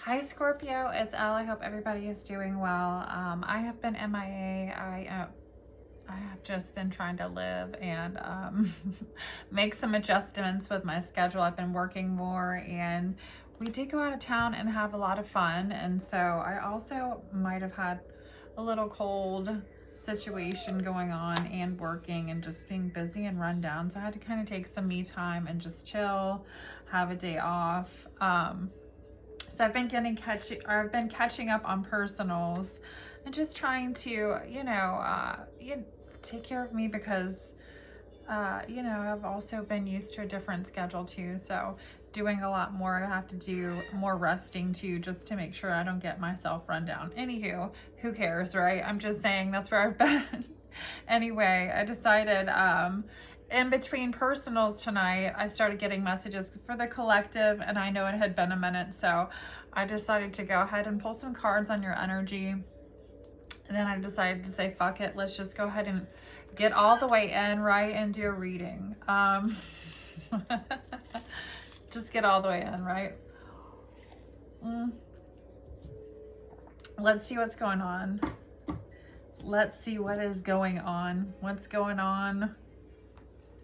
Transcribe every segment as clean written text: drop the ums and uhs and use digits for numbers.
Hi Scorpio, it's Elle. I hope everybody is doing well. I have been MIA. I have just been trying to live and make some adjustments with my schedule. I've been working more, and we did go out of town and have a lot of fun. And so I also might have had a little cold situation going on and working and just being busy and run down. So I had to kind of take some me time and just chill, have a day off. So I've been catching up on personals and just trying to, take care of me because, I've also been used to a different schedule too. So doing a lot more. I have to do more resting too, just to make sure I don't get myself run down. Anywho, who cares, right? I'm just saying that's where I've been. Anyway, I decided, in between personals tonight, I started getting messages for the collective, and I know it had been a minute, so I decided to go ahead and pull some cards on your energy. And then I decided to say, fuck it, let's just go ahead and get all the way in, right, and do a reading. Just get all the way in, right? Let's see what's going on. Let's see what is going on. What's going on?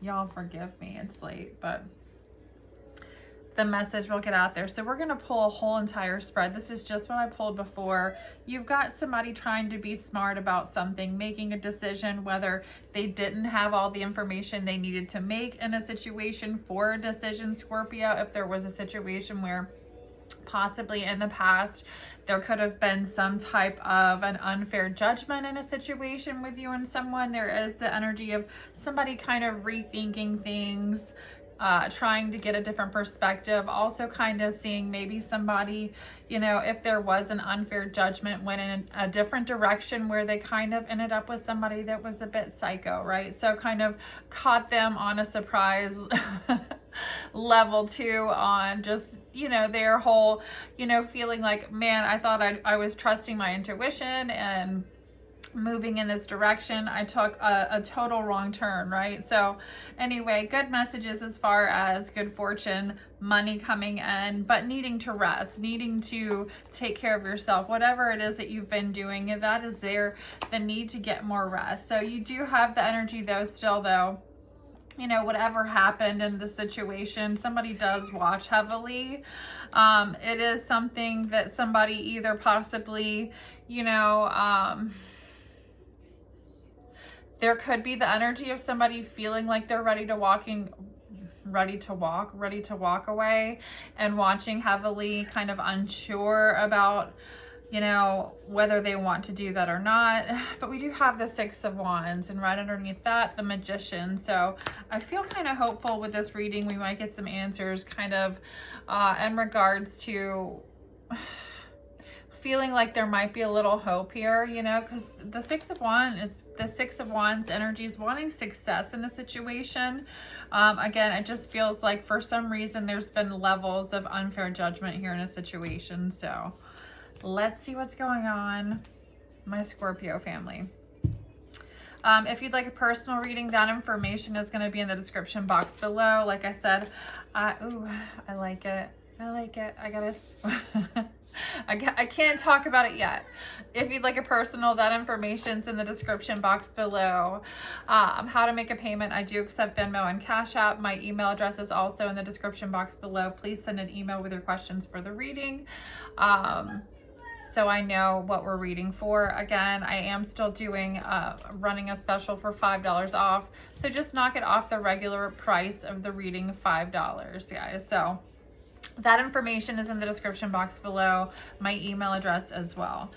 Y'all forgive me, it's late, but the message will get out there. So we're going to pull a whole entire spread. This is just what I pulled before. You've got somebody trying to be smart about something, making a decision, whether they didn't have all the information they needed to make in a situation for a decision, Scorpio. If there was a situation where possibly in the past there could have been some type of an unfair judgment in a situation with you and someone, there is the energy of somebody kind of rethinking things, trying to get a different perspective. Also kind of seeing maybe somebody, if there was an unfair judgment, went in a different direction where they kind of ended up with somebody that was a bit psycho, right? So kind of caught them on a surprise level too, on just, their whole, feeling like, man, I thought I was trusting my intuition and moving in this direction. I took a total wrong turn, right? So anyway, good messages as far as good fortune, money coming in, but needing to rest, needing to take care of yourself. Whatever it is that you've been doing, that is there, the need to get more rest. So you do have the energy though, still though, whatever happened in the situation, somebody does watch heavily. It is something that somebody either possibly, there could be the energy of somebody feeling like they're ready to walk away, and watching heavily, kind of unsure about, whether they want to do that or not. But we do have the Six of Wands, and right underneath that, the Magician. So I feel kind of hopeful with this reading. We might get some answers kind of in regards to feeling like there might be a little hope here, because the Six of Wands energy is wanting success in the situation. Again, it just feels like for some reason there's been levels of unfair judgment here in a situation. So let's see what's going on, my Scorpio family. If you'd like a personal reading, that information is going to be in the description box below. Like I said, I like it. I gotta I can't talk about it yet. If you'd like a personal, that information's in the description box below. How to make a payment, I do accept Venmo and Cash App. My email address is also in the description box below. Please send an email with your questions for the reading, so I know what we're reading for. Again, I am still doing running a special for $5 off, so just knock it off the regular price of the reading, $5, guys. So that information is in the description box below, my email address as well.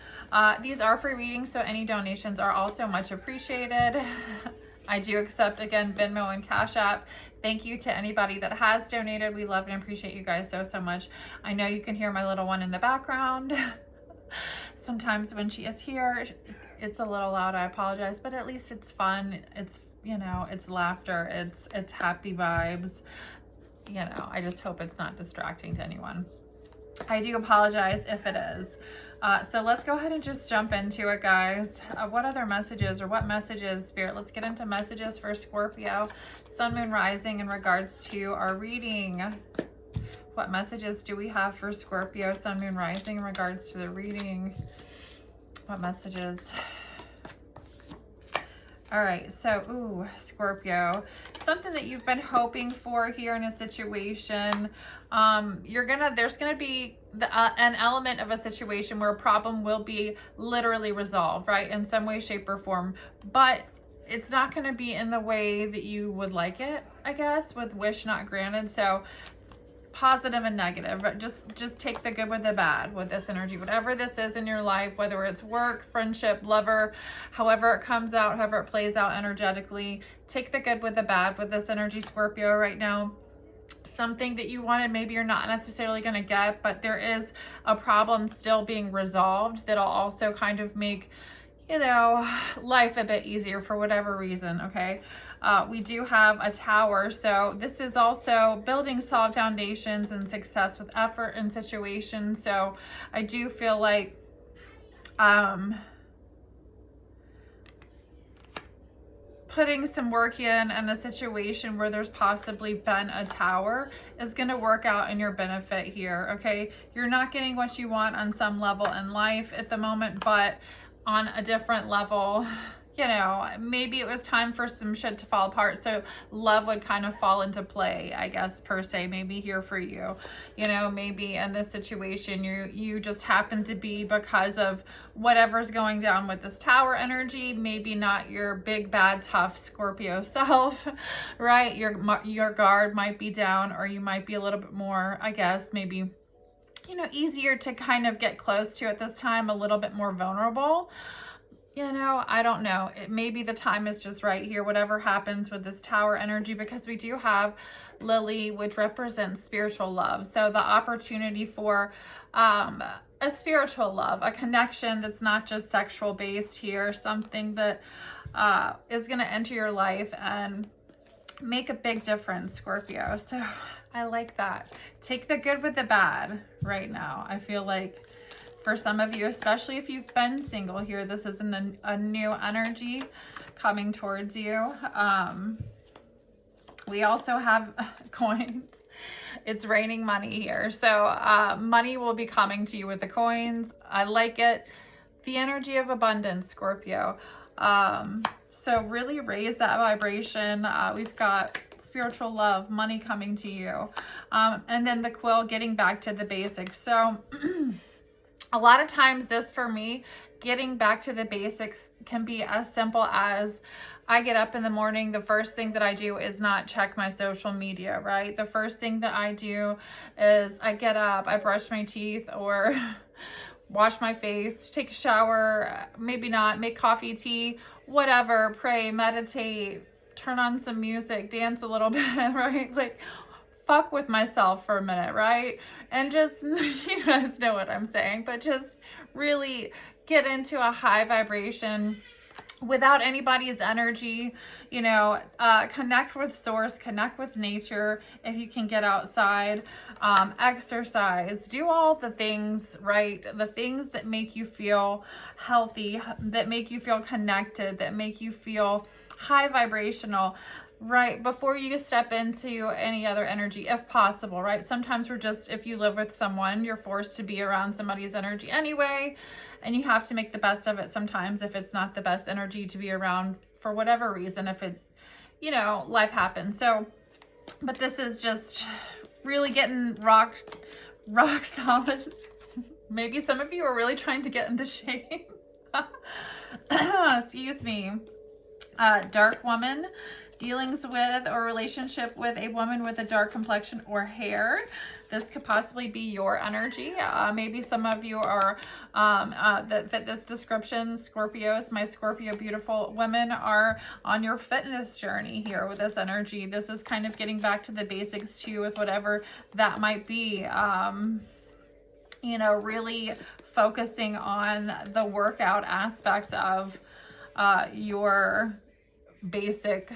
These are free readings, so any donations are also much appreciated. I do accept, again, Venmo and Cash App. Thank you to anybody that has donated. We love and appreciate you guys so much. I know you can hear my little one in the background. Sometimes when she is here, it's a little loud. I apologize, but at least it's fun. It's, it's laughter. It's happy vibes. I just hope it's not distracting to anyone. I do apologize if it is. So let's go ahead and just jump into it, guys. What other messages, or what messages, Spirit? Let's get into messages for Scorpio, Sun, Moon, Rising in regards to our reading. What messages do we have for Scorpio, Sun, Moon, Rising in regards to the reading? What messages? All right, so, ooh, Scorpio, something that you've been hoping for here in a situation. There's gonna be an element of a situation where a problem will be literally resolved, right, in some way, shape, or form, but it's not gonna be in the way that you would like it, I guess, with wish not granted. So positive and negative, but just take the good with the bad with this energy. Whatever this is in your life, whether it's work, friendship, lover, however it comes out, however it plays out energetically, take the good with the bad with this energy, Scorpio, right now. Something that you wanted, maybe you're not necessarily going to get, but there is a problem still being resolved that'll also kind of make, you know, life a bit easier for whatever reason, okay? We do have a tower, so this is also building solid foundations and success with effort and situations. So I do feel like putting some work in a situation where there's possibly been a tower is going to work out in your benefit here, okay? You're not getting what you want on some level in life at the moment, but on a different level, you know, maybe it was time for some shit to fall apart, so love would kind of fall into play, I guess, per se, maybe here for you. You know, maybe in this situation, you just happen to be, because of whatever's going down with this tower energy, maybe not your big, bad, tough Scorpio self, right? Your guard might be down, or you might be a little bit more, I guess, maybe, you know, easier to kind of get close to at this time, a little bit more vulnerable. You know, I don't know. Maybe the time is just right here, whatever happens with this tower energy, because we do have Lily, which represents spiritual love. So the opportunity for a spiritual love, a connection that's not just sexual based here, something that is going to enter your life and make a big difference, Scorpio. So I like that. Take the good with the bad right now. I feel like for some of you, especially if you've been single here, this is a new energy coming towards you. We also have coins. It's raining money here. So money will be coming to you with the coins. I like it. The energy of abundance, Scorpio. So really raise that vibration. We've got spiritual love, money coming to you. And then the quill, getting back to the basics. So a lot of times this, for me, getting back to the basics can be as simple as I get up in the morning, the first thing that I do is not check my social media, right? The first thing that I do is I get up, I brush my teeth or wash my face, take a shower, maybe not, make coffee, tea, whatever, pray, meditate, turn on some music, dance a little bit, right? Like, fuck with myself for a minute, right? And just, you guys know what I'm saying, but just really get into a high vibration without anybody's energy, you know, connect with source, connect with nature. If you can get outside, exercise, do all the things, right? The things that make you feel healthy, that make you feel connected, that make you feel high vibrational, right, before you step into any other energy, if possible, right? Sometimes we're just, if you live with someone, you're forced to be around somebody's energy anyway, and you have to make the best of it sometimes if it's not the best energy to be around for whatever reason, if it, you know, life happens. So, but this is just really getting rock solid. Maybe some of you are really trying to get into shape. Excuse me. Dark woman, dealings with or relationship with a woman with a dark complexion or hair. This could possibly be your energy. Maybe some of you are that fit this description. Scorpios, my Scorpio beautiful women, are on your fitness journey here with this energy. This is kind of getting back to the basics too, with whatever that might be. You know, really focusing on the workout aspect of your basic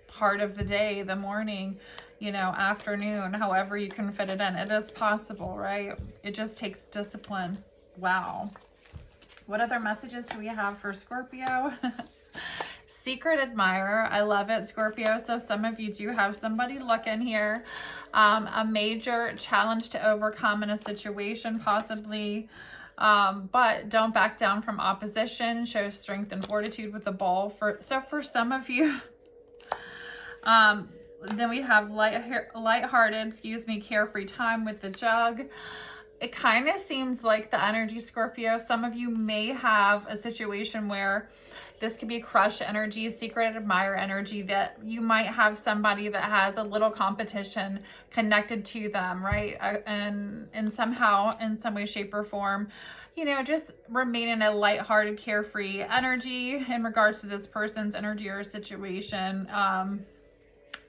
part of the day, the morning, you know, afternoon, however you can fit it in. It is possible, right? It just takes discipline. Wow. What other messages do we have for Scorpio? Secret admirer. I love it, Scorpio. So some of you do have somebody looking here. A major challenge to overcome in a situation, possibly. But don't back down from opposition. Show strength and fortitude with the ball. So for some of you, then we have lighthearted, carefree time with the jug. It kind of seems like the energy, Scorpio, some of you may have a situation where this could be crush energy, secret admirer energy, that you might have somebody that has a little competition connected to them, right? And somehow, in some way, shape, or form, you know, just remain in a lighthearted, carefree energy in regards to this person's energy or situation.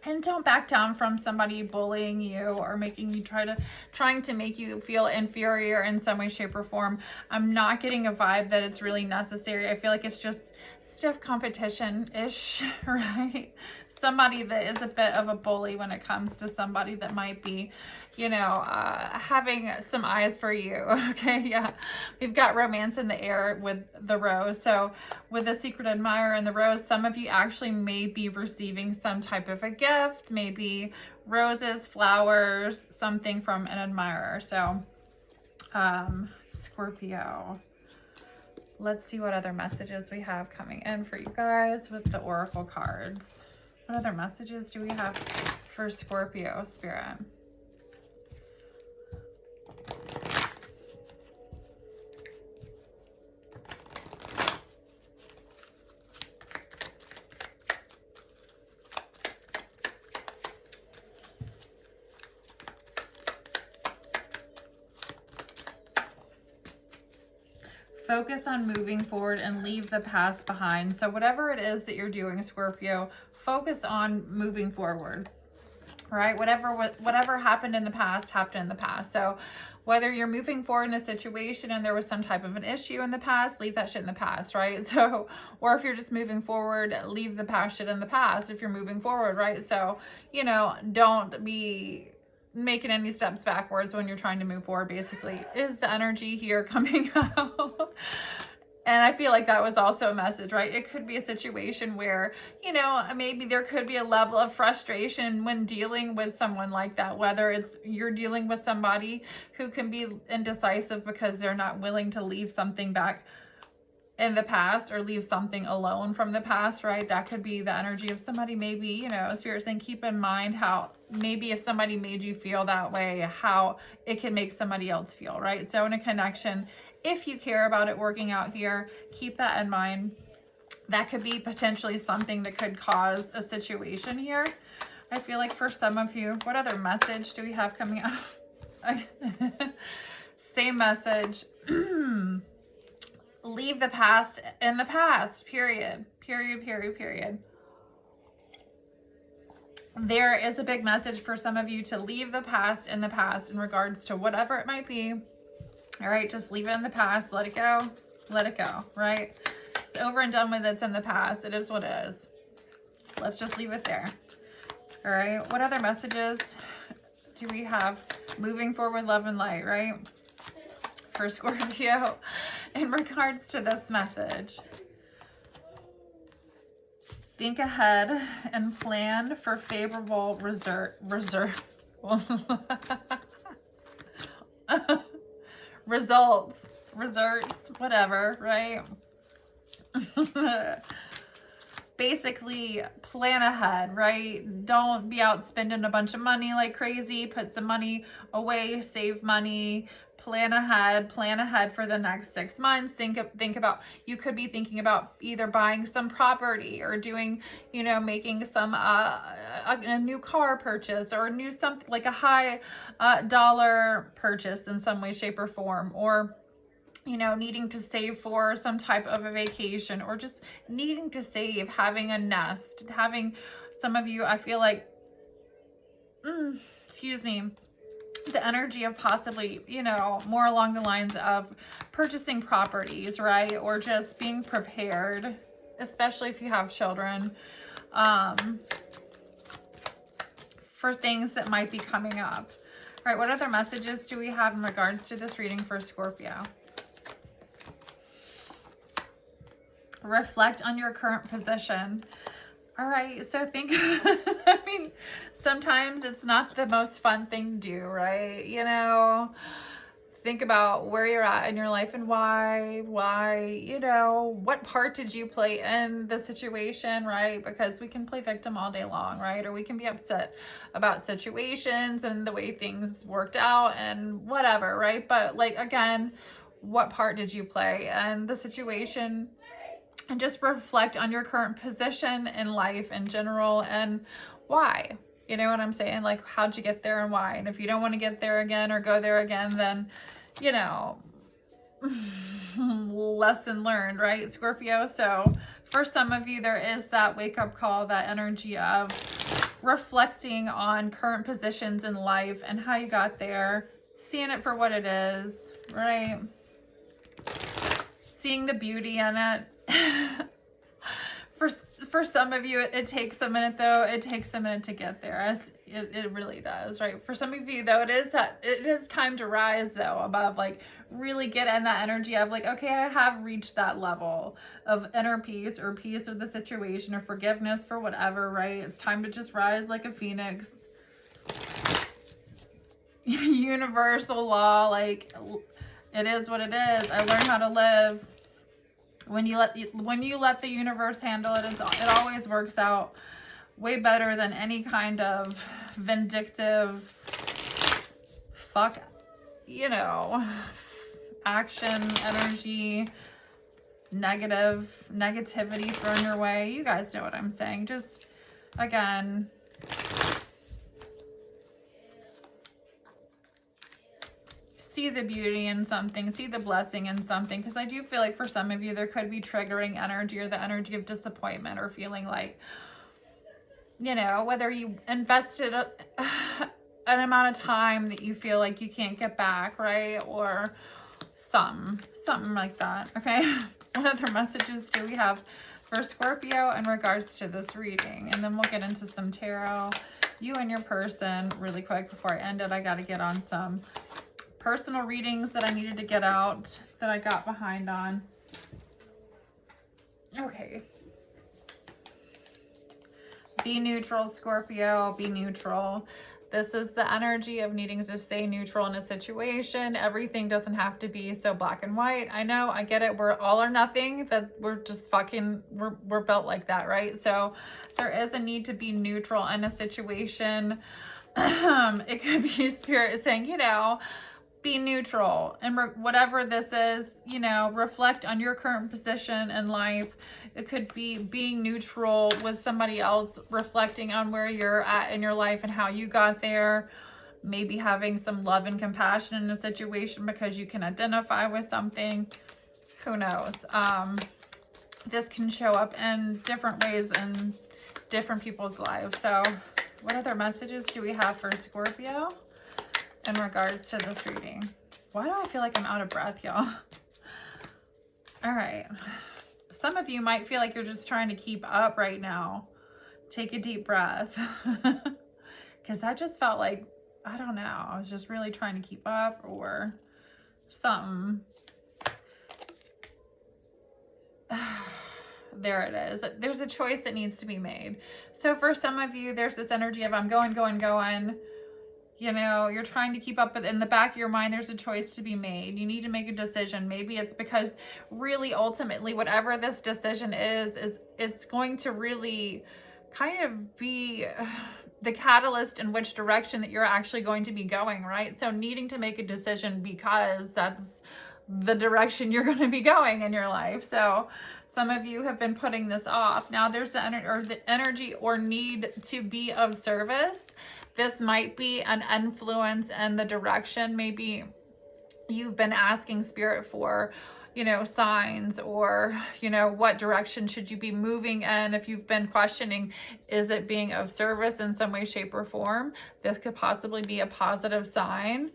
And don't back down from somebody bullying you or making you trying to make you feel inferior in some way, shape, or form. I'm not getting a vibe that it's really necessary. I feel like it's just stiff competition-ish, right? Somebody that is a bit of a bully when it comes to somebody that might be, you know, having some eyes for you. Okay, yeah. We've got romance in the air with the rose. So with the secret admirer and the rose, some of you actually may be receiving some type of a gift, maybe roses, flowers, something from an admirer. So, Scorpio. Let's see what other messages we have coming in for you guys with the oracle cards. What other messages do we have for Scorpio, Spirit? Focus on moving forward and leave the past behind. So whatever it is that you're doing, Scorpio, focus on moving forward, right? Whatever happened in the past, happened in the past. So whether you're moving forward in a situation and there was some type of an issue in the past, leave that shit in the past, right? So, or if you're just moving forward, leave the past shit in the past if you're moving forward, right? So, you know, don't be making any steps backwards when you're trying to move forward, basically, is the energy here coming out. And I feel like that was also a message, right? It could be a situation where, you know, maybe there could be a level of frustration when dealing with someone like that, whether it's you're dealing with somebody who can be indecisive because they're not willing to leave something back in the past or leave something alone from the past, right? That could be the energy of somebody, maybe, you know, Spirit saying keep in mind how maybe if somebody made you feel that way, how it can make somebody else feel, right? So in a connection, if you care about it working out here, keep that in mind. That could be potentially something that could cause a situation here. I feel like for some of you, what other message do we have coming out? Same message. Leave the past in the past, period. Period, period, period. There is a big message for some of you to leave the past in the past in regards to whatever it might be. All right, just leave it in the past. Let it go. Let it go, right? It's over and done with. It's in the past. It is what it is. Let's just leave it there. All right, what other messages do we have? Moving forward, love and light, right? For Scorpio, in regards to this message, think ahead and plan for favorable results, whatever, right? Basically, plan ahead, right? Don't be out spending a bunch of money like crazy. Put some money away, save money. Plan ahead for the next 6 months. Think about, you could be thinking about either buying some property or doing, you know, making some, a new car purchase or something like a high dollar purchase in some way, shape, or form, or, you know, needing to save for some type of a vacation, or just needing to save, having a nest, having some of you, I feel like, excuse me, the energy of possibly, you know, more along the lines of purchasing properties, right? Or just being prepared, especially if you have children, for things that might be coming up. All right, what other messages do we have in regards to this reading for Scorpio? reflect on your current position. All right, so think, I mean, sometimes it's not the most fun thing to do, right? You know, think about where you're at in your life and why, you know, what part did you play in the situation, right? Because we can play victim all day long, right? Or we can be upset about situations and the way things worked out and whatever, right? But like, again, what part did you play in the situation? And just reflect on your current position in life in general and why. You know what I'm saying? Like, how'd you get there and why? And if you don't want to get there again or go there again, then, you know, lesson learned, right, Scorpio? So for some of you, there is that wake-up call, that energy of reflecting on current positions in life and how you got there, seeing it for what it is, right? Seeing the beauty in it. For some of you, it takes a minute, though. It takes a minute to get there. It really does, right? For some of you, though, it is time to rise, though, above, like, really get in that energy of, like, okay, I have reached that level of inner peace or peace with the situation or forgiveness for whatever, right? It's time to just rise like a phoenix. Universal law, like, it is what it is. I learned how to live. When you let the universe handle it, it always works out way better than any kind of vindictive you know, action, energy, negativity thrown your way. You guys know what I'm saying. Just, again, see the beauty in something, see the blessing in something, because I do feel like for some of you, there could be triggering energy or the energy of disappointment or feeling like, you know, whether you invested an amount of time that you feel like you can't get back, right? Or something like that, okay? What other messages do we have for Scorpio in regards to this reading? And then we'll get into some tarot, you and your person, really quick before I end it. I got to get on some personal readings that I needed to get out that I got behind on. Okay. Be neutral, Scorpio. Be neutral. This is the energy of needing to stay neutral in a situation. Everything doesn't have to be so black and white. I know, I get it. We're all or nothing. That we're just fucking, we're built like that, right? So there is a need to be neutral in a situation. It could be spirit saying, you know, be neutral, and whatever this is, you know, reflect on your current position in life. It could be being neutral with somebody else, reflecting on where you're at in your life and how you got there. Maybe having some love and compassion in a situation because you can identify with something. Who knows? This can show up in different ways in different people's lives. So what other messages do we have for Scorpio in regards to this reading? Why do I feel like I'm out of breath, y'all? All right. Some of you might feel like you're just trying to keep up right now. Take a deep breath. Because that just felt like, I don't know, I was just really trying to keep up or something. There it is. There's a choice that needs to be made. So for some of you, there's this energy of I'm going. You know, you're trying to keep up, but in the back of your mind, there's a choice to be made. You need to make a decision. Maybe it's because really, ultimately, whatever this decision is it's going to really kind of be the catalyst in which direction that you're actually going to be going, right? So needing to make a decision because that's the direction you're going to be going in your life. So some of you have been putting this off. Now there's the energy or need to be of service. This might be an influence in the direction. Maybe you've been asking spirit for, you know, signs or, you know, what direction should you be moving in? If you've been questioning, is it being of service in some way, shape, or form? This could possibly be a positive sign.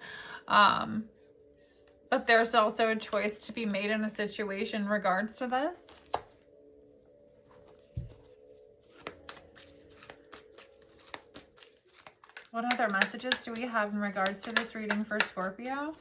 But there's also a choice to be made in a situation in regards to this. What other messages do we have in regards to this reading for Scorpio?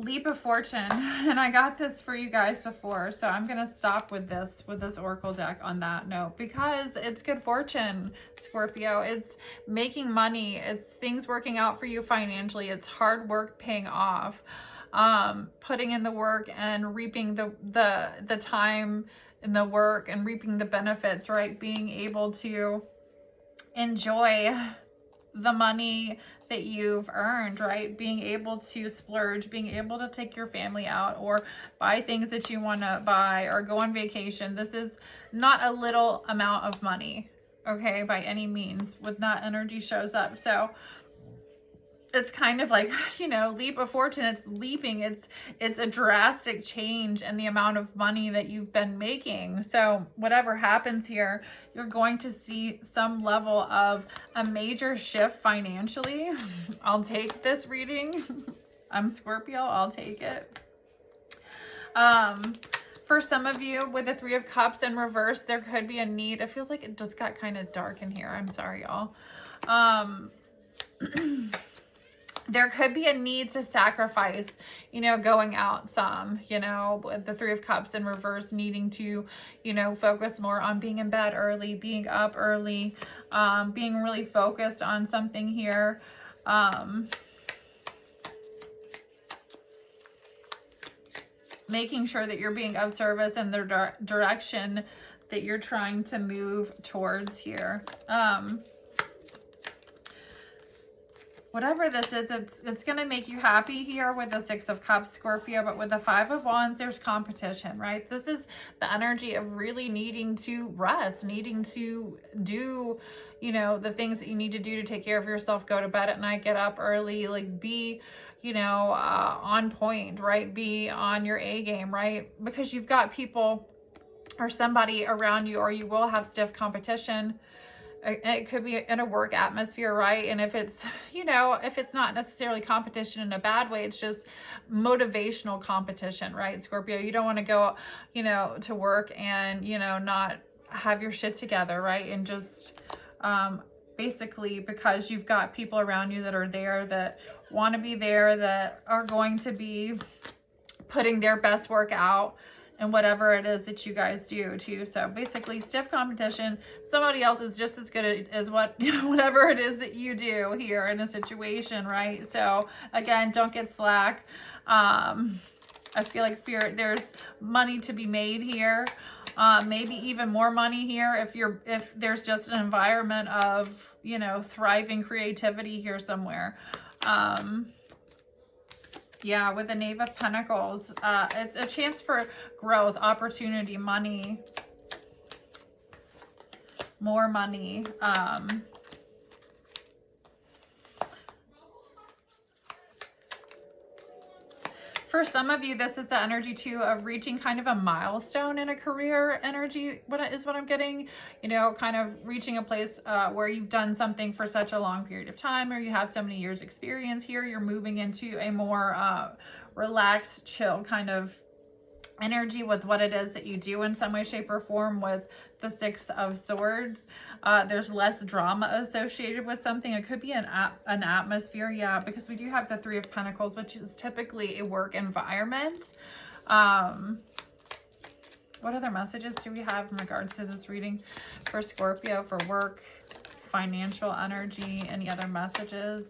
Leap of fortune, and I got this for you guys before, so I'm gonna stop with this oracle deck on that note, because it's good fortune, Scorpio. It's making money, it's things working out for you financially, it's hard work paying off, putting in the work and reaping the time and the work and reaping the benefits, right? Being able to enjoy the money that you've earned, right? Being able to splurge, being able to take your family out or buy things that you want to buy or go on vacation. This is not a little amount of money, okay, by any means, when that energy shows up. So it's kind of like, you know, leap of fortune. It's leaping. It's a drastic change in the amount of money that you've been making. So whatever happens here, you're going to see some level of a major shift financially. I'll take this reading. I'm Scorpio. I'll take it. For some of you with the Three of Cups in reverse, there could be a need. I feel like it just got kind of dark in here. I'm sorry, y'all. There could be a need to sacrifice, you know, going out some, you know, with the Three of Cups in reverse, needing to, you know, focus more on being in bed early, being up early, being really focused on something here. Making sure that you're being of service in the direction that you're trying to move towards here. Whatever this is, it's going to make you happy here with the Six of Cups, Scorpio, but with the Five of Wands, there's competition, right? This is the energy of really needing to rest, needing to do, you know, the things that you need to do to take care of yourself, go to bed at night, get up early, like be, you know, on point, right? Be on your A game, right? Because you've got people or somebody around you, or you will have stiff competition. It could be in a work atmosphere, right? And if it's, you know, if it's not necessarily competition in a bad way, it's just motivational competition, right, Scorpio? You don't want to go, you know, to work and, you know, not have your shit together, right? And just basically because you've got people around you that are there, that want to be there, that are going to be putting their best work out and whatever it is that you guys do too. So basically stiff competition. Somebody else is just as good as what, you know, whatever it is that you do here in a situation, right? So again, don't get slack. I feel like Spirit, there's money to be made here. Maybe even more money here if there's just an environment of, you know, thriving creativity here somewhere. Yeah, with the Knave of Pentacles, it's a chance for growth, opportunity, money, more money. For some of you, this is the energy too of reaching kind of a milestone in a career energy. What I'm getting, you know, kind of reaching a place where you've done something for such a long period of time, or you have so many years experience here. You're moving into a more relaxed, chill kind of energy with what it is that you do in some way, shape, or form with the Six of Swords. There's less drama associated with something. It could be an atmosphere, yeah, because we do have the Three of Pentacles, which is typically a work environment. What other messages do we have in regards to this reading for Scorpio, for work, financial energy, any other messages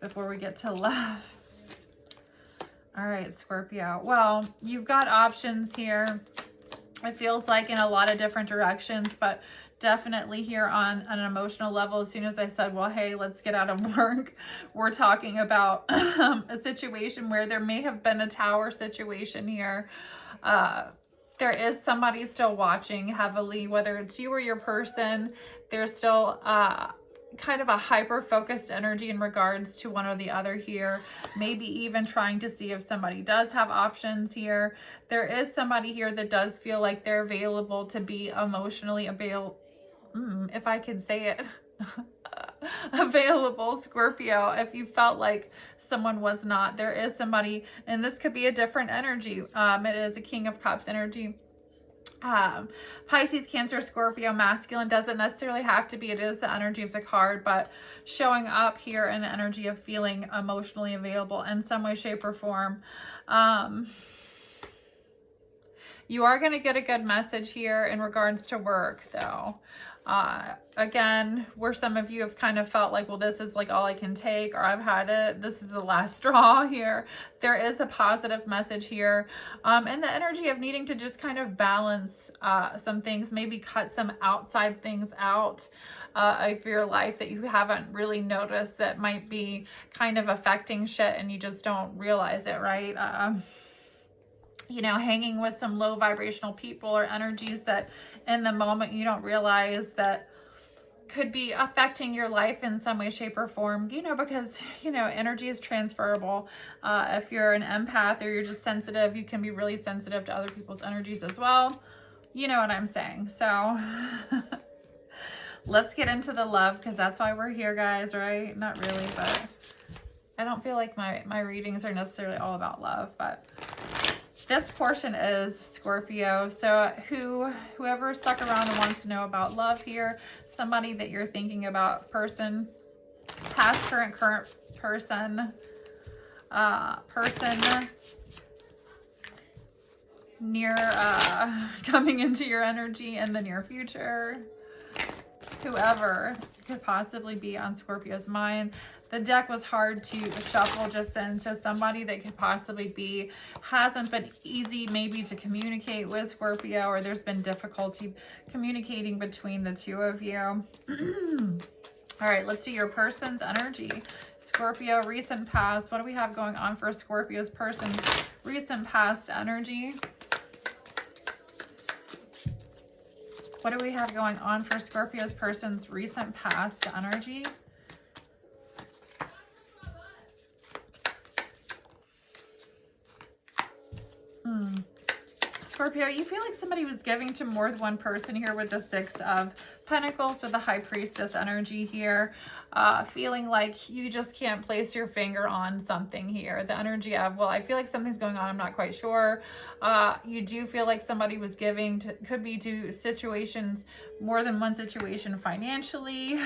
before we get to love? All right, Scorpio. Well, you've got options here. It feels like in a lot of different directions, but definitely here on an emotional level, as soon as I said, well, hey, let's get out of work, we're talking about a situation where there may have been a tower situation here. There is somebody still watching heavily, whether it's you or your person. There's still kind of a hyper-focused energy in regards to one or the other here. Maybe even trying to see if somebody does have options here. There is somebody here that does feel like they're available to be emotionally available. If I can say it. Available, Scorpio. If you felt like someone was not, there is somebody, and this could be a different energy. It is a King of Cups energy. Pisces, Cancer, Scorpio, masculine doesn't necessarily have to be. It is the energy of the card, but showing up here in the energy of feeling emotionally available in some way, shape, or form. You are going to get a good message here in regards to work, though. Again, where some of you have kind of felt like, well, this is like all I can take, or I've had it, this is the last straw here. There is a positive message here. And the energy of needing to just kind of balance some things, maybe cut some outside things out of your life that you haven't really noticed that might be kind of affecting shit and you just don't realize it, right? You know, hanging with some low vibrational people or energies that in the moment you don't realize that could be affecting your life in some way, shape, or form, you know, because, you know, energy is transferable. If you're an empath or you're just sensitive, you can be really sensitive to other people's energies as well. You know what I'm saying? So let's get into the love, because that's why we're here, guys, right? Not really, but I don't feel like my readings are necessarily all about love, but this portion is Scorpio. So whoever stuck around and wants to know about love here, somebody that you're thinking about, person, past, current person, person near, coming into your energy in the near future, whoever could possibly be on Scorpio's mind. The deck was hard to shuffle just then, so somebody that could possibly be hasn't been easy maybe to communicate with Scorpio, or there's been difficulty communicating between the two of you. All right, let's do your person's energy. Scorpio, recent past. What do we have going on for Scorpio's person's recent past energy? What do we have going on for Scorpio's person's recent past energy? Scorpio, you feel like somebody was giving to more than one person here with the Six of Pentacles, with the High Priestess energy here. Feeling like you just can't place your finger on something here. The energy of, well, I feel like something's going on, I'm not quite sure. You do feel like somebody was giving to, could be to situations, more than one situation financially.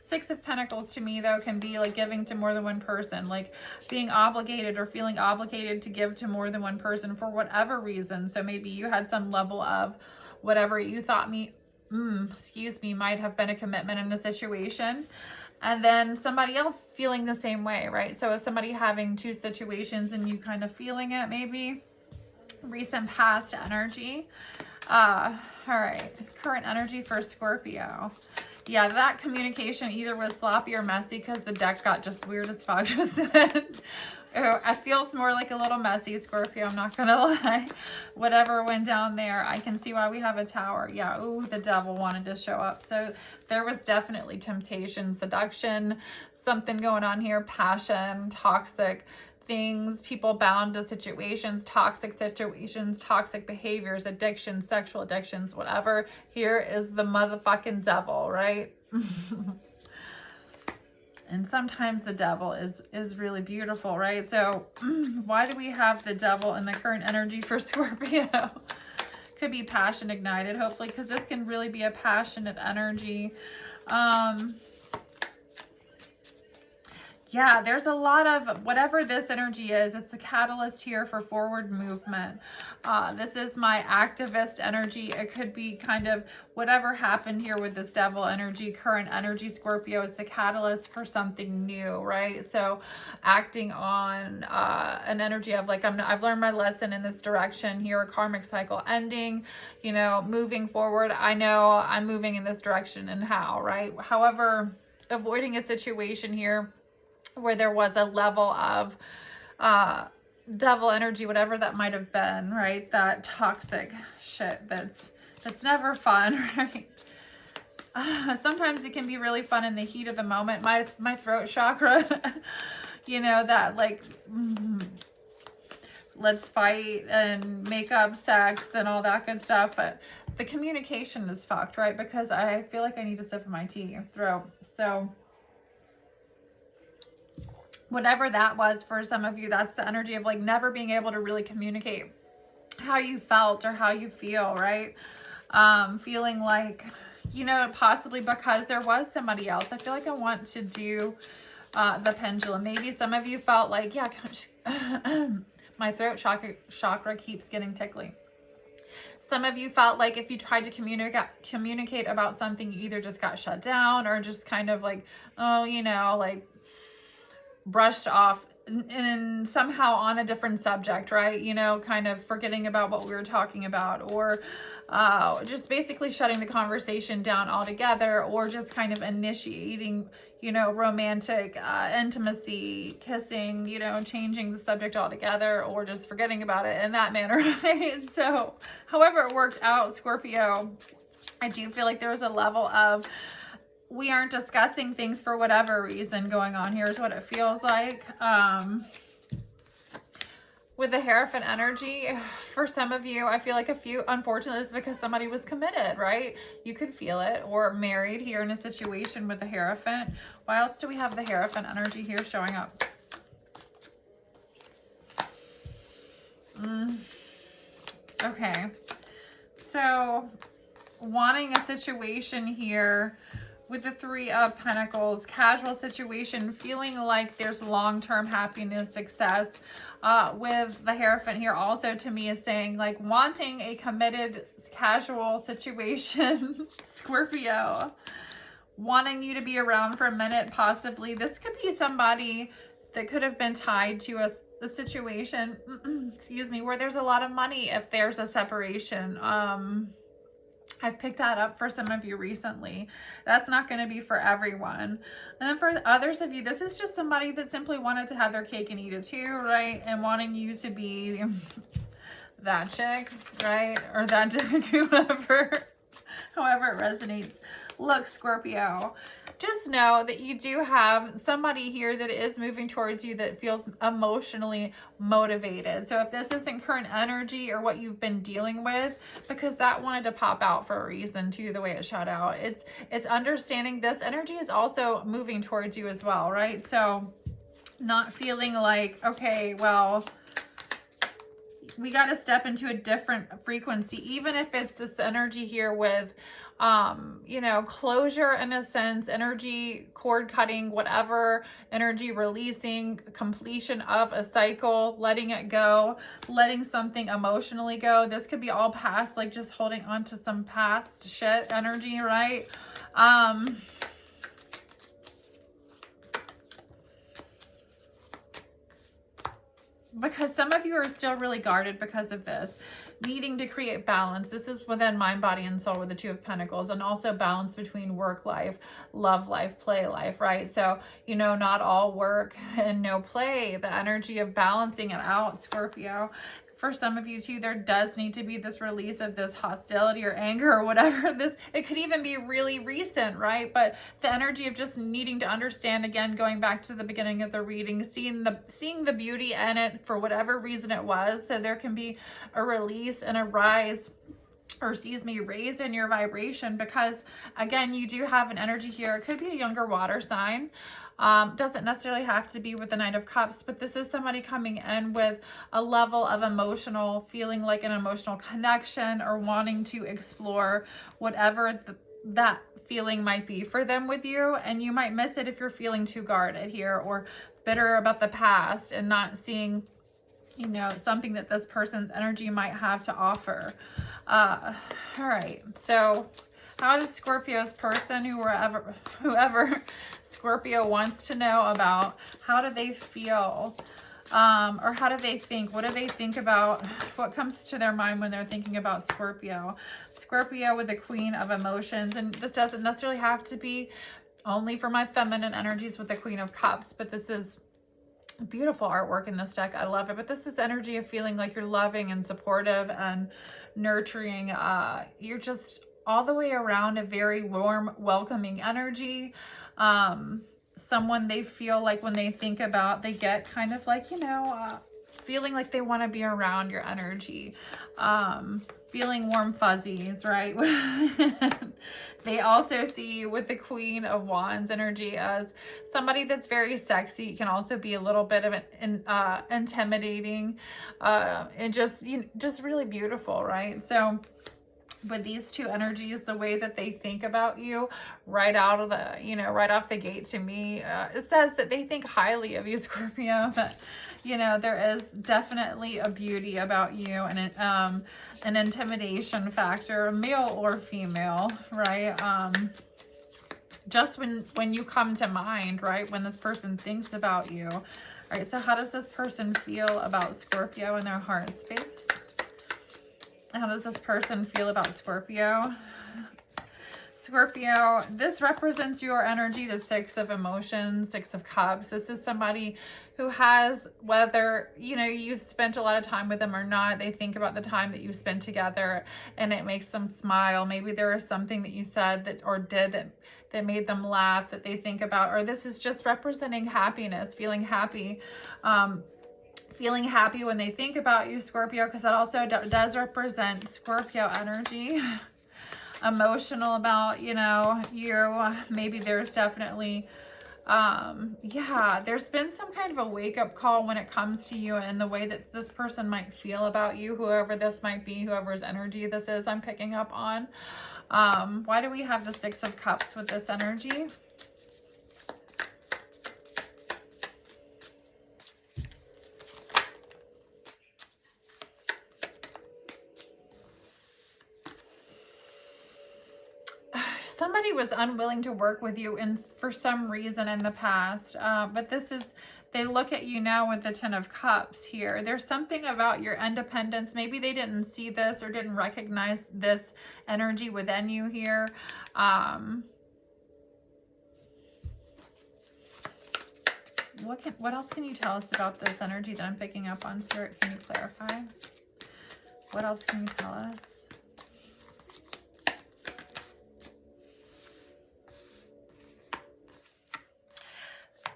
Six of Pentacles to me, though, can be like giving to more than one person, like being obligated or feeling obligated to give to more than one person for whatever reason. So maybe you had some level of whatever you thought might have been a commitment in a situation, and then somebody else feeling the same way, right? So if somebody having two situations and you kind of feeling it, maybe recent past energy. All right, current energy for Scorpio. Yeah, that communication either was sloppy or messy, because the deck got just weird as fuck just then. I feel it's more like a little messy, Scorpio, I'm not gonna lie. Whatever went down there, I can see why we have a Tower. Yeah, ooh, the devil wanted to show up. So there was definitely temptation, seduction, something going on here, passion, toxic things, people bound to situations, toxic behaviors, addictions, sexual addictions, whatever. Here is the motherfucking devil, right? And sometimes the devil is really beautiful, right? So why do we have the devil in the current energy for Scorpio? Could be passion ignited, hopefully, because this can really be a passionate energy. Yeah, there's a lot of, whatever this energy is, it's a catalyst here for forward movement. This is my activist energy. It could be kind of whatever happened here with this devil energy, current energy, Scorpio. It's the catalyst for something new, right? So acting on an energy of like, I've learned my lesson in this direction here, a karmic cycle ending, you know, moving forward. I know I'm moving in this direction, and how, right? However, avoiding a situation here where there was a level of devil energy, whatever that might have been, right? That toxic shit that's never fun, right? Sometimes it can be really fun in the heat of the moment. My throat chakra, you know, that like, let's fight and make up sex and all that good stuff. But the communication is fucked, right? Because I feel like I need a sip of my tea, throat. So whatever that was for some of you, that's the energy of like never being able to really communicate how you felt or how you feel, right? Feeling like, you know, possibly because there was somebody else. I feel like I want to do the pendulum. Maybe some of you felt like, yeah, my throat chakra keeps getting tickly. Some of you felt like if you tried to communicate about something, you either just got shut down or just kind of like, oh, you know, like brushed off and somehow on a different subject, right? You know, kind of forgetting about what we were talking about, or just basically shutting the conversation down altogether, or just kind of initiating, you know, romantic intimacy, kissing, you know, changing the subject altogether, or just forgetting about it in that manner, right? So however it worked out, Scorpio, I do feel like there was a level of, we aren't discussing things for whatever reason going on here is what it feels like. With the Hierophant energy, for some of you, I feel like unfortunately, it's because somebody was committed, right? You could feel it, or married here in a situation with the Hierophant. Why else do we have the Hierophant energy here showing up? Okay. So, wanting a situation here with the Three of Pentacles, casual situation, feeling like there's long-term happiness, success. With the Hierophant here also to me is saying like wanting a committed casual situation, Scorpio, wanting you to be around for a minute possibly. This could be somebody that could have been tied to a situation, excuse me, where there's a lot of money if there's a separation. I've picked that up for some of you recently. That's not going to be for everyone. And then for others of you, this is just somebody that simply wanted to have their cake and eat it too, right? And wanting you to be that chick, right? Or that chick, whoever, however it resonates. Look, Scorpio, just know that you do have somebody here that is moving towards you that feels emotionally motivated. So if this isn't current energy or what you've been dealing with, because that wanted to pop out for a reason too, the way it shot out, it's understanding this energy is also moving towards you as well, right? So not feeling like, okay, well, we got to step into a different frequency, even if it's this energy here with you know, closure in a sense, energy cord cutting, whatever, energy releasing, completion of a cycle, letting it go, letting something emotionally go. This could be all past, like just holding on to some past shit energy, right? Because some of you are still really guarded because of this. Needing to create balance. This is within mind, body, and soul with the Two of Pentacles, and also balance between work life, love life, play life, right? So, you know, not all work and no play. The energy of balancing it out, Scorpio. For some of you too, there does need to be this release of this hostility or anger or whatever. It could even be really recent, right? But the energy of just needing to understand, again, going back to the beginning of the reading, seeing the beauty in it for whatever reason it was. So there can be a release and a rise, or excuse me, raise in your vibration, because again, you do have an energy here. It could be a younger water sign. Doesn't necessarily have to be with the Knight of Cups, but this is somebody coming in with a level of emotional, feeling like an emotional connection, or wanting to explore whatever that feeling might be for them with you. And you might miss it if you're feeling too guarded here, or bitter about the past and not seeing, you know, something that this person's energy might have to offer. All right, so how does Scorpio's person, whoever Scorpio wants to know about, how do they feel, or how do they think? What do they think about? What comes to their mind when they're thinking about Scorpio? Scorpio with the Queen of Emotions, and this doesn't necessarily have to be only for my feminine energies with the Queen of Cups, but this is beautiful artwork in this deck. I love it. But this is energy of feeling like you're loving and supportive and nurturing. You're just all the way around a very warm, welcoming energy. Someone they feel like when they think about, they get kind of like, you know, feeling like they want to be around your energy, feeling warm fuzzies, right? They also see you with the Queen of Wands energy as somebody that's very sexy. Can also be a little bit of an intimidating, and just really beautiful, right? So with these two energies, the way that they think about you right out of the, right off the gate, to me, it says that they think highly of you, Scorpio. But there is definitely a beauty about you, and an intimidation factor, male or female, right? Just when you come to mind, right, when this person thinks about you. All right, so how does this person feel about Scorpio in their heart space? How does this person feel about Scorpio? Scorpio, this represents your energy, the Six of Emotions, Six of Cups. This is somebody who has, whether, you've spent a lot of time with them or not, they think about the time that you spent together and it makes them smile. Maybe there is something that you said that or did that made them laugh, that they think about, or this is just representing happiness, feeling happy. Feeling happy when they think about you, Scorpio, because that also does represent Scorpio energy. Emotional about, you. Maybe there's definitely, there's been some kind of a wake-up call when it comes to you and the way that this person might feel about you, whoever this might be, whoever's energy this is, I'm picking up on. Why do we have the Six of Cups with this energy? Somebody was unwilling to work with you for some reason in the past, but they look at you now with the Ten of Cups here. There's something about your independence. Maybe they didn't see this or didn't recognize this energy within you here. What else can you tell us about this energy that I'm picking up on, Spirit? Can you clarify? What else can you tell us?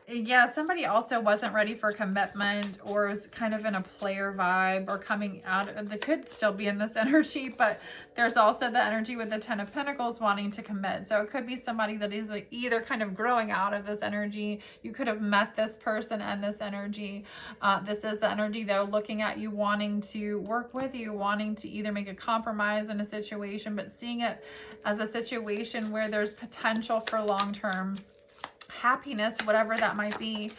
Yeah, somebody also wasn't ready for commitment or was kind of in a player vibe or coming out of, they could still be in this energy, but there's also the energy with the Ten of Pentacles wanting to commit. So it could be somebody that is either kind of growing out of this energy. You could have met this person and this energy. This is the energy though, looking at you, wanting to work with you, wanting to either make a compromise in a situation, but seeing it as a situation where there's potential for long-term happiness, whatever that might be,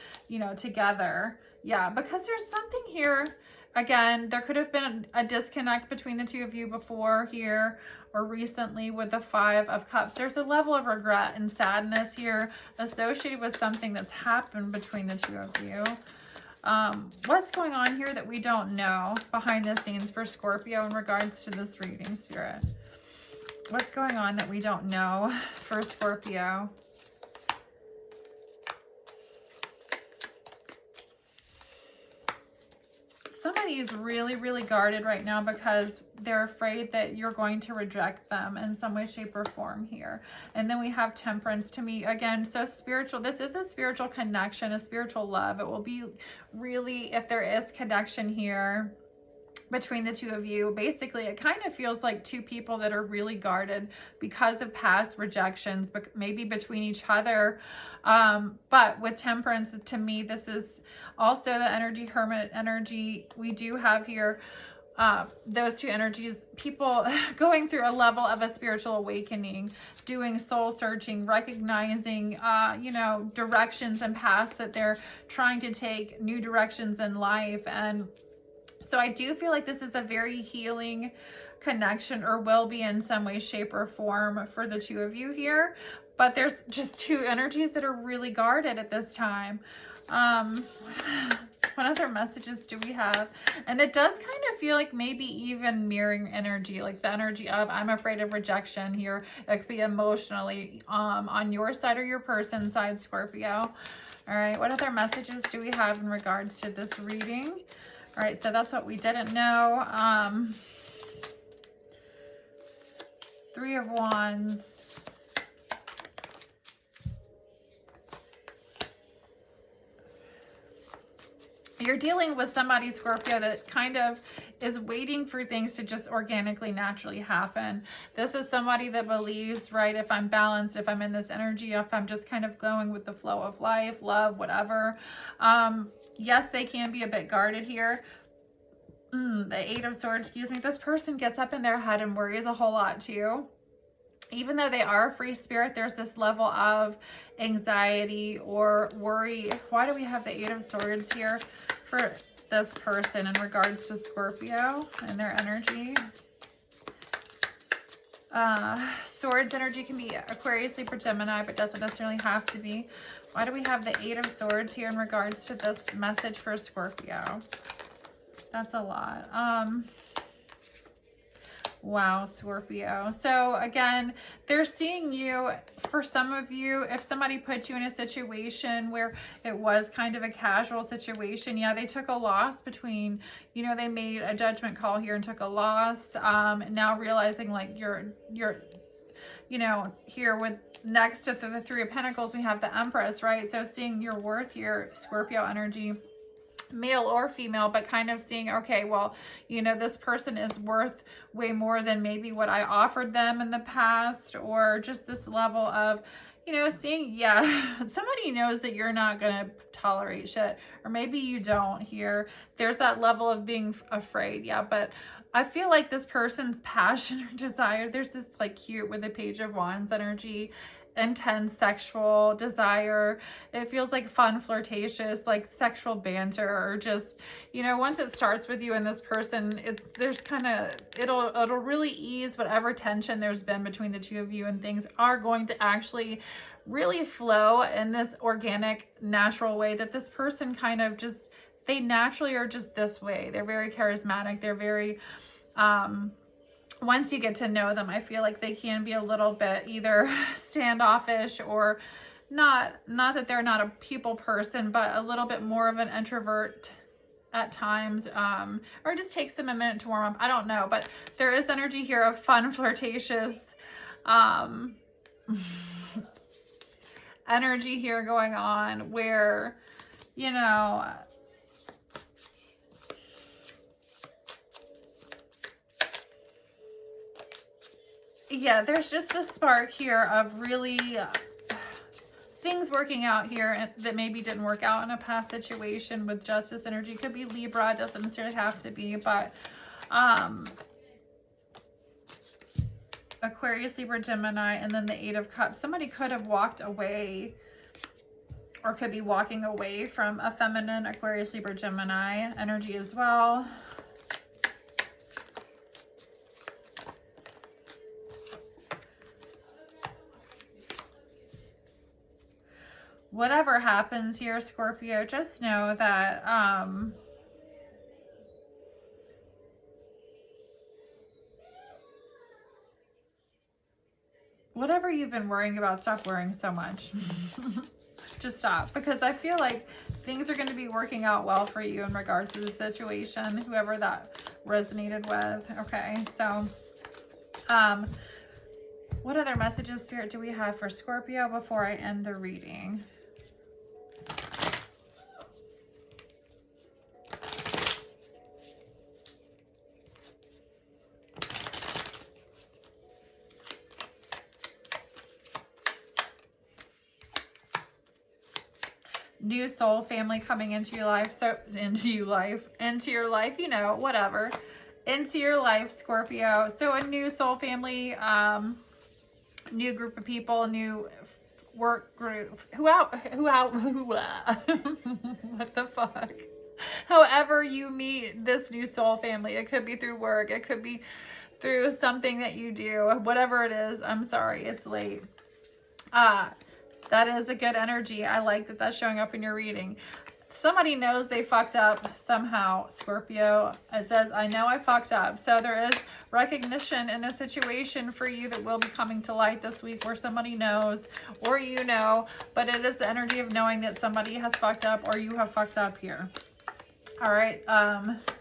together. Yeah, because there's something here. Again, there could have been a disconnect between the two of you before here or recently with the Five of Cups. There's a level of regret and sadness here associated with something that's happened between the two of you. What's going on here that we don't know behind the scenes for Scorpio in regards to this reading, Spirit? What's going on that we don't know for Scorpio? Somebody is really, really guarded right now because they're afraid that you're going to reject them in some way, shape, or form here. And then we have Temperance to me. Again, so spiritual. This is a spiritual connection, a spiritual love. It will be really, if there is connection here between the two of you, basically it kind of feels like two people that are really guarded because of past rejections, but maybe between each other. But with Temperance, to me, this is also the energy, Hermit energy. We do have here those two energies, people going through a level of a spiritual awakening, doing soul searching, recognizing, directions and paths that they're trying to take, new directions in life. And so I do feel like this is a very healing connection, or will be in some way, shape, or form for the two of you here. But there's just two energies that are really guarded at this time. What other messages do we have? And it does kind of feel like maybe even mirroring energy, like the energy of I'm afraid of rejection here. It could be emotionally on your side or your person's side, Scorpio. All right, what other messages do we have in regards to this reading? All right, so that's what we didn't know. Three of Wands. You're dealing with somebody, Scorpio, that kind of is waiting for things to just organically, naturally happen. This is somebody that believes, right, if I'm balanced, if I'm in this energy, if I'm just kind of going with the flow of life, love, whatever. Yes, they can be a bit guarded here. The Eight of Swords, excuse me. This person gets up in their head and worries a whole lot too. Even though they are a free spirit, there's this level of anxiety or worry. Why do we have the Eight of Swords here for this person in regards to Scorpio and their energy? Swords energy can be Aquarius, Libra, Gemini, but doesn't necessarily have to be. Why do we have the Eight of Swords here in regards to this message for Scorpio? That's a lot. Wow, Scorpio. So again, they're seeing you, for some of you, if somebody put you in a situation where it was kind of a casual situation, yeah, they took a loss between, you know, they made a judgment call here and took a loss. Now realizing like you're, you know, here with next to the Three of Pentacles, we have the Empress, right? So seeing your worth here, Scorpio energy, male or female, but kind of seeing, okay, well, you know, this person is worth way more than maybe what I offered them in the past, or just this level of, you know, seeing, yeah, somebody knows that you're not going to tolerate shit, or maybe you don't here. There's that level of being afraid. Yeah. But I feel like this person's passion or desire, there's this like cute with the Page of Wands energy, intense sexual desire. It feels like fun, flirtatious, like sexual banter, or just, you know, once it starts with you and this person, there's kind of, it'll really ease whatever tension there's been between the two of you, and things are going to actually really flow in this organic, natural way that this person kind of just, they naturally are just this way. They're very charismatic. They're very, once you get to know them, I feel like they can be a little bit either standoffish or not that they're not a people person, but a little bit more of an introvert at times, or it just takes them a minute to warm up. I don't know, but there is energy here of fun, flirtatious, energy here going on where, you know, yeah, there's just a spark here of really things working out here that maybe didn't work out in a past situation with Justice energy. Could be Libra, doesn't necessarily have to be, but Aquarius, Libra, Gemini, and then the Eight of Cups. Somebody could have walked away or could be walking away from a feminine Aquarius, Libra, Gemini energy as well. Whatever happens here, Scorpio, just know that whatever you've been worrying about, stop worrying so much. Just stop, because I feel like things are going to be working out well for you in regards to the situation, whoever that resonated with. Okay, so what other messages, Spirit, do we have for Scorpio before I end the reading? New soul family coming into your life. So into your life, you know, whatever, into your life, Scorpio. So a new soul family, new group of people, new work group, what the fuck, however you meet this new soul family. It could be through work, it could be through something that you do, whatever it is. I'm sorry, it's late. That is a good energy. I like that that's showing up in your reading. Somebody knows they fucked up somehow, Scorpio. It says, I know I fucked up. So there is recognition in a situation for you that will be coming to light this week, where somebody knows, or you know, but it is the energy of knowing that somebody has fucked up or you have fucked up here. All right.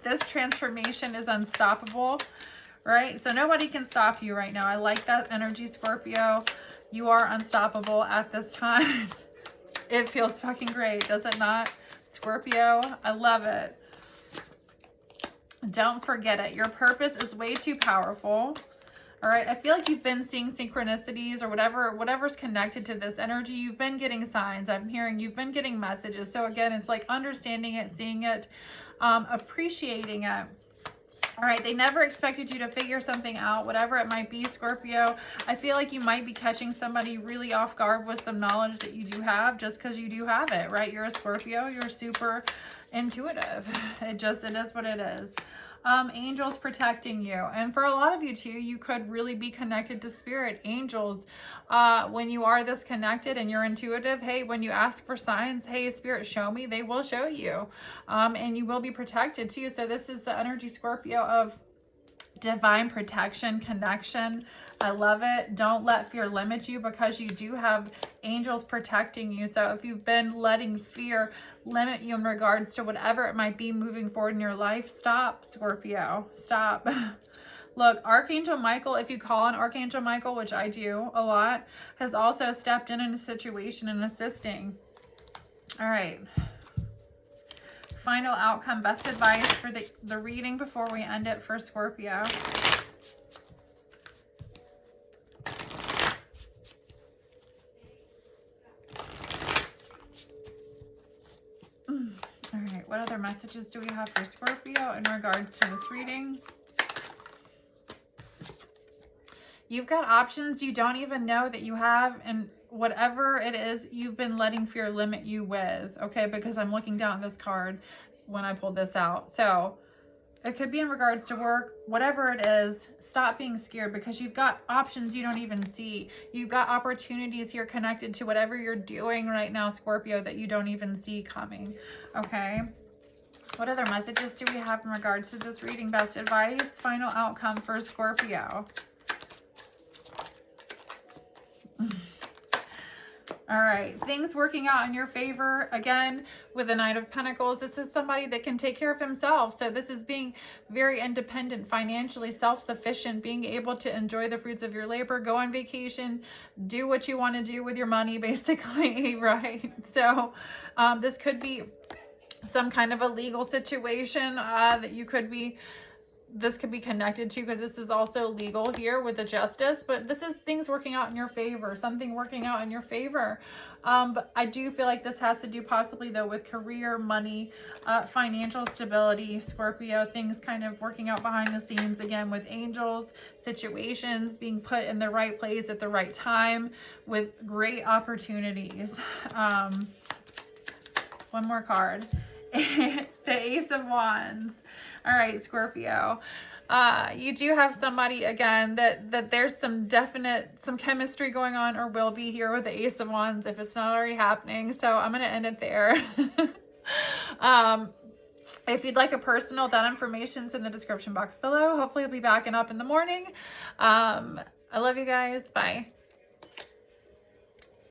This transformation is unstoppable, right? So nobody can stop you right now. I like that energy, Scorpio. You are unstoppable at this time. It feels fucking great, does it not, Scorpio. I love it. Don't forget it. Your purpose is way too powerful. All right. I feel like you've been seeing synchronicities or whatever's connected to this energy. You've been getting signs. I'm hearing you've been getting messages. So again, it's like understanding it, seeing it, appreciating it. All right, they never expected you to figure something out, whatever it might be, Scorpio. I feel like you might be catching somebody really off guard with some knowledge that you do have just because you do have it, right? You're a Scorpio. You're super intuitive. It is what it is. Angels protecting you. And for a lot of you too, you could really be connected to spirit. Angels, when you are this connected and you're intuitive, hey, when you ask for signs, hey, spirit, show me, they will show you. And you will be protected too. So this is the energy, Scorpio, of divine protection, connection. I love it. Don't let fear limit you because you do have angels protecting you. So if you've been letting fear limit you in regards to whatever it might be moving forward in your life, stop, Scorpio. Stop. Look, Archangel Michael, if you call on Archangel Michael, which I do a lot, has also stepped in a situation and assisting. All right. Final outcome, best advice for the reading before we end it for Scorpio. All right, what other messages do we have for Scorpio in regards to this reading? You've got options you don't even know that you have, and whatever it is you've been letting fear limit you with, okay? Because I'm looking down at this card when I pulled this out. So it could be in regards to work, whatever it is, stop being scared because you've got options you don't even see. You've got opportunities here connected to whatever you're doing right now, Scorpio, that you don't even see coming, okay? What other messages do we have in regards to this reading? Best advice, final outcome for Scorpio. All right, things working out in your favor. Again, with the Knight of Pentacles, this is somebody that can take care of himself. So this is being very independent, financially self-sufficient, being able to enjoy the fruits of your labor, go on vacation, do what you want to do with your money, basically, right? So this could be some kind of a legal situation that you could be this could be connected to, because this is also legal here with the Justice, but this is things working out in your favor, something working out in your favor. But I do feel like this has to do possibly though with career, money, financial stability, Scorpio, things kind of working out behind the scenes, again with angels, situations being put in the right place at the right time with great opportunities. One more card. The Ace of Wands. All right, Scorpio, you do have somebody, again, that there's some chemistry going on, or will be here with the Ace of Wands if it's not already happening. So I'm going to end it there. If you'd like a personal, that information's in the description box below. Hopefully I'll be back and up in the morning. I love you guys. Bye.